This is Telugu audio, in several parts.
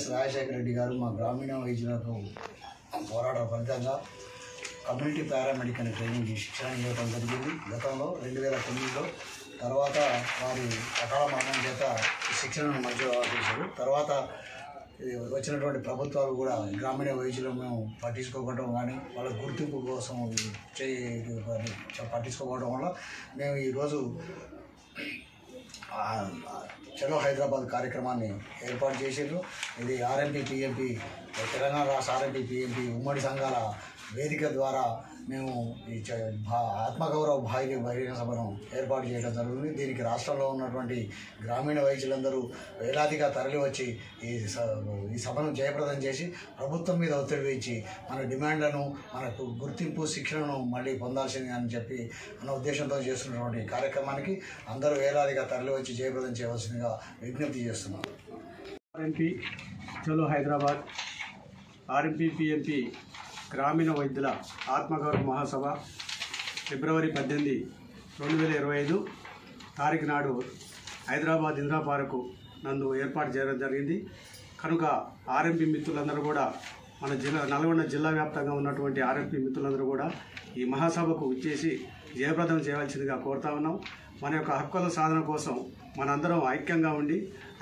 వైఎస్ రాజశేఖర రెడ్డి గారు మా గ్రామీణ వైద్యులకు పోరాటం ఫలితంగా కమ్యూనిటీ పారామెడికల్ ట్రైనింగ్ శిక్షణ ఇవ్వడం జరిగింది గతంలో 2009లో. తర్వాత వారి అకాల మరణం చేత శిక్షణను మధ్యలో ఆపేశారు. తర్వాత వచ్చినటువంటి ప్రభుత్వాలు కూడా గ్రామీణ వైద్యులను మేము పట్టించుకోవడం కానీ వాళ్ళ గుర్తింపు కోసం పట్టించుకోవడం వల్ల మేము ఈరోజు చలో హైదరాబాద్ కార్యక్రమాన్ని ఏర్పాటు చేసారు. ఇది ఆర్ఎంపీ పిఎంపీ తెలంగాణ రాష్ట్ర ఆర్ఎంపీ పిఎంపీ ఉమ్మడి సంఘాల వేదిక ద్వారా మేము ఈ ఆత్మగౌరవ బహిరంగ సభను ఏర్పాటు చేయడం జరుగుతుంది. దీనికి రాష్ట్రంలో ఉన్నటువంటి గ్రామీణ వైద్యులందరూ వేలాదిగా తరలివచ్చి ఈ సభను జయప్రదం చేసి ప్రభుత్వం మీద ఒత్తిడి వేయించి మన డిమాండ్లను మనకు గుర్తింపు శిక్షణను మళ్ళీ పొందాల్సింది అని చెప్పి అన్న ఉద్దేశంతో చేస్తున్నటువంటి కార్యక్రమానికి అందరూ వేలాదిగా తరలివచ్చి జయప్రదం చేయవలసిందిగా విజ్ఞప్తి చేస్తున్నాం. ఆర్ఎంపీ చలో హైదరాబాద్ ఆర్ఎంపీ పిఎంపీ గ్రామీణ వైద్యుల ఆత్మగౌరవ మహాసభ ఫిబ్రవరి 18, 2025 తారీఖు నాడు హైదరాబాద్ ఇందిరా పార్కు నందు ఏర్పాటు చేయడం జరిగింది. కనుక ఆర్ఎంపీ మిత్రులందరూ కూడా మన నల్గొండ జిల్లా వ్యాప్తంగా ఉన్నటువంటి ఆర్ఎంపీ మిత్రులందరూ కూడా ఈ మహాసభకు ఇచ్చేసి జయప్రదం చేయవలసిందిగా కోరుతా ఉన్నాం. మన యొక్క హక్కుల సాధన కోసం మనందరం ఐక్యంగా ఉండి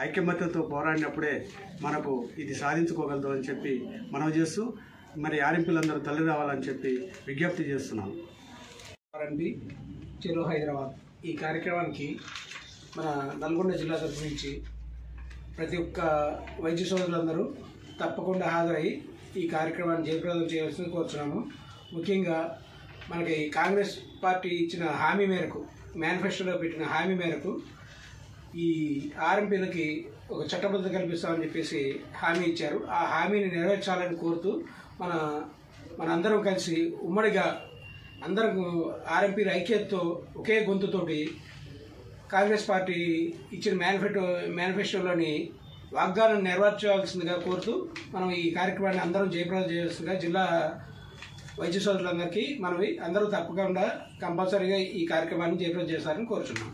ఐక్యమత్యంతో పోరాడినప్పుడే మనకు ఇది సాధించుకోగలుగుతాం అని చెప్పి మనవి చేస్తూ మరి ఆర్ఎంపీలందరూ తల్లి రావాలని చెప్పి విజ్ఞప్తి చేస్తున్నాం. ఆర్ఎంపీ చలో హైదరాబాద్ ఈ కార్యక్రమానికి మన నల్గొండ జిల్లా తరఫు నుంచి ప్రతి ఒక్క వైద్య సోదరులందరూ తప్పకుండా హాజరై ఈ కార్యక్రమాన్ని జయప్రదం చేయవలసింది కోరుతున్నాము. ముఖ్యంగా మనకి కాంగ్రెస్ పార్టీ ఇచ్చిన హామీ మేరకు, మేనిఫెస్టోలో పెట్టిన హామీ మేరకు ఈ ఆర్ఎంపీలకి ఒక చట్టబద్ధత కల్పిస్తామని చెప్పేసి హామీ ఇచ్చారు. ఆ హామీని నెరవేర్చాలని కోరుతూ మనందరం కలిసి ఉమ్మడిగా అందరం ఆర్ఎంపీల ఐక్యతతో ఒకే గొంతుతోటి కాంగ్రెస్ పార్టీ ఇచ్చిన మేనిఫెస్టోలోని వాగ్దానం నెరవేర్చాల్సిందిగా కోరుతూ మనం ఈ కార్యక్రమాన్ని అందరం జయప్రదం చేయాల్సిందిగా జిల్లా వైద్య సోదరులందరికీ మనవి అందరూ తప్పకుండా కంపల్సరీగా ఈ కార్యక్రమాన్ని జయప్రదం చేస్తారని కోరుచున్నాం.